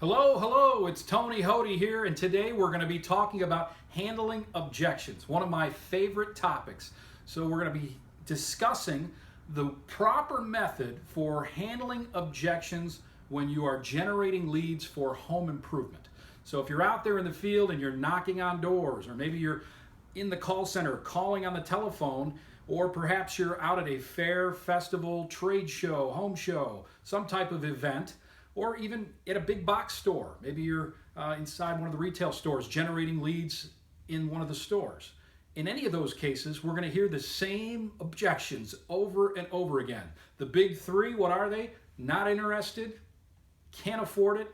Hello, it's Tony Hoty here, and today we're going to be talking about handling objections, one of my favorite topics. So we're going to be discussing the proper method for handling objections when you are generating leads for home improvement. So if you're out there in the field and you're knocking on doors, or maybe you're in the call center calling on the telephone, or perhaps you're out at a fair, festival, trade show, home show, some type of event, or even at a big box store. Maybe you're inside one of the retail stores generating leads in one of the stores. In any of those cases, we're going to hear the same objections over and over again. The big three, what are they? Not interested, can't afford it,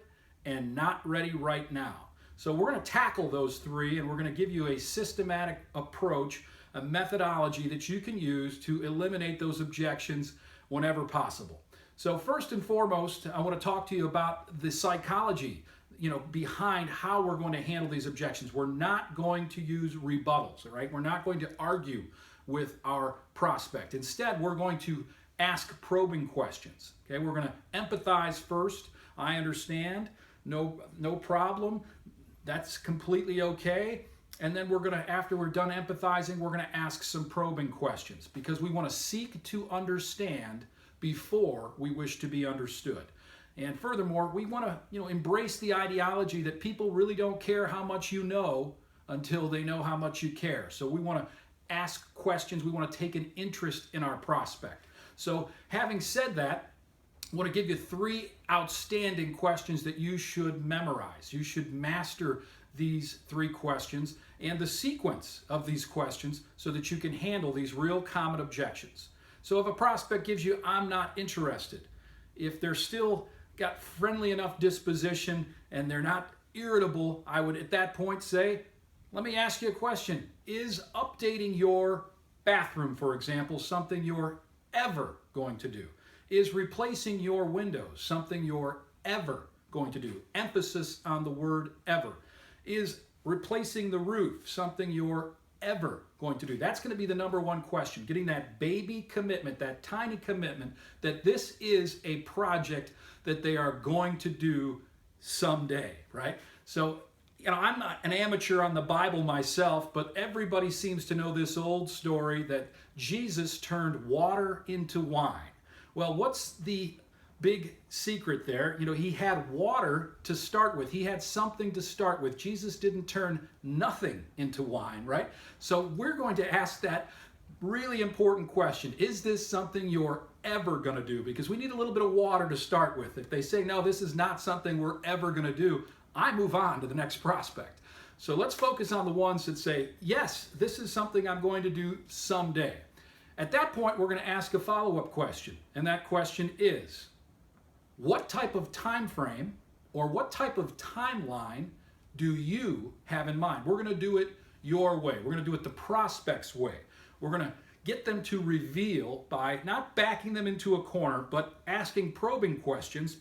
and not ready right now. So we're going to tackle those three, and we're going to give you a systematic approach, a methodology that you can use to eliminate those objections whenever possible. So first and foremost, I want to talk to you about the psychology, behind how we're going to handle these objections. We're not going to use rebuttals, all right? We're not going to argue with our prospect. Instead, we're going to ask probing questions, okay? We're going to empathize first. I understand, no problem. That's completely okay. And then after we're done empathizing, we're going to ask some probing questions because we want to seek to understand before we wish to be understood. And furthermore, we want to embrace the ideology that people really don't care how much you know until they know how much you care. So we want to ask questions. We want to take an interest in our prospect. So having said that, I want to give you three outstanding questions that you should memorize. You should master these three questions and the sequence of these questions so that you can handle these real common objections. So if a prospect gives you, I'm not interested, if they're still got friendly enough disposition and they're not irritable, I would at that point say, let me ask you a question. Is updating your bathroom, for example, something you're ever going to do? Is replacing your windows something you're ever going to do? Emphasis on the word ever. Is replacing the roof something you're ever going to do? That's going to be the number one question, getting that baby commitment, that tiny commitment that this is a project that they are going to do someday, right? So, I'm not an amateur on the Bible myself, but everybody seems to know this old story that Jesus turned water into wine. Well, what's the big secret there? He had water to start with. He had something to start with. Jesus didn't turn nothing into wine, right? So we're going to ask that really important question. Is this something you're ever going to do? Because we need a little bit of water to start with. If they say, no, this is not something we're ever going to do, I move on to the next prospect. So let's focus on the ones that say, yes, this is something I'm going to do someday. At that point, we're going to ask a follow-up question. And that question is, what type of time frame or what type of timeline do you have in mind? We're going to do it your way. We're going to do it the prospect's way. We're going to get them to reveal by not backing them into a corner, but asking probing questions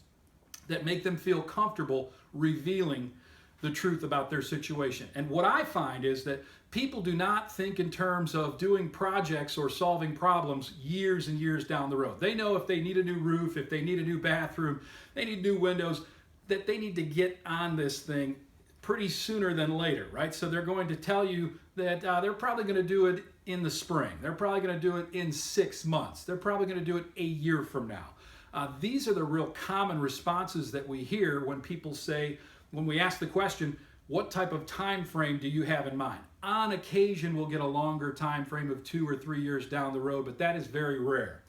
that make them feel comfortable revealing the truth about their situation. And what I find is that people do not think in terms of doing projects or solving problems years and years down the road. They know if they need a new roof, if they need a new bathroom, they need new windows, that they need to get on this thing pretty sooner than later, right? So they're going to tell you that they're probably going to do it in the spring. They're probably going to do it in 6 months. They're probably going to do it a year from now. These are the real common responses that we hear when people say, when we ask the question, what type of time frame do you have in mind? On occasion, we'll get a longer time frame of 2 or 3 years down the road, but that is very rare.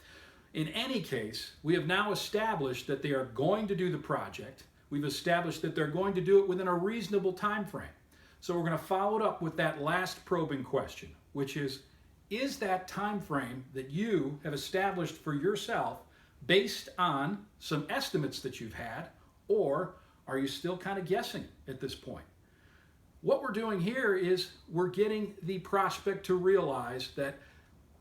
In any case, we have now established that they are going to do the project. We've established that they're going to do it within a reasonable time frame. So we're going to follow it up with that last probing question, which is that time frame that you have established for yourself based on some estimates that you've had, or are you still kind of guessing at this point? What we're doing here is we're getting the prospect to realize that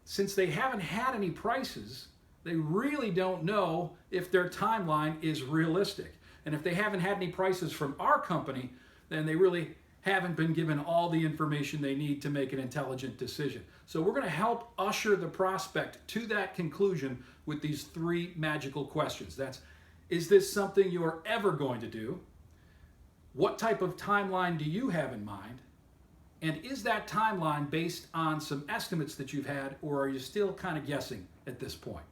since they haven't had any prices, they really don't know if their timeline is realistic. And if they haven't had any prices from our company, then they really haven't been given all the information they need to make an intelligent decision. So we're going to help usher the prospect to that conclusion with these three magical questions. That's, is this something you're ever going to do? What type of timeline do you have in mind? And is that timeline based on some estimates that you've had, or are you still kind of guessing at this point?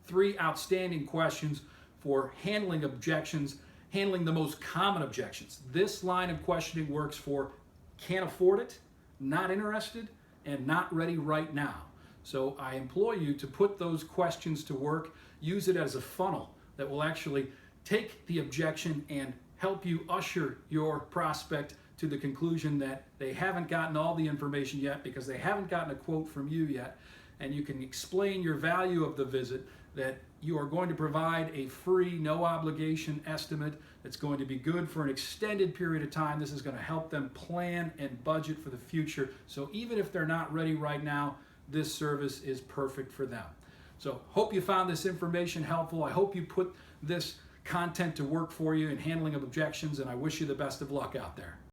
3 outstanding questions for handling objections, handling the most common objections. This line of questioning works for can't afford it, not interested, and not ready right now. So I implore you to put those questions to work. Use it as a funnel that will actually take the objection and help you usher your prospect to the conclusion that they haven't gotten all the information yet because they haven't gotten a quote from you yet. And you can explain your value of the visit, that you are going to provide a free, no obligation estimate that's going to be good for an extended period of time. This is going to help them plan and budget for the future. So even if they're not ready right now, this service is perfect for them. So hope you found this information helpful. I hope you put this content to work for you in handling of objections, and I wish you the best of luck out there.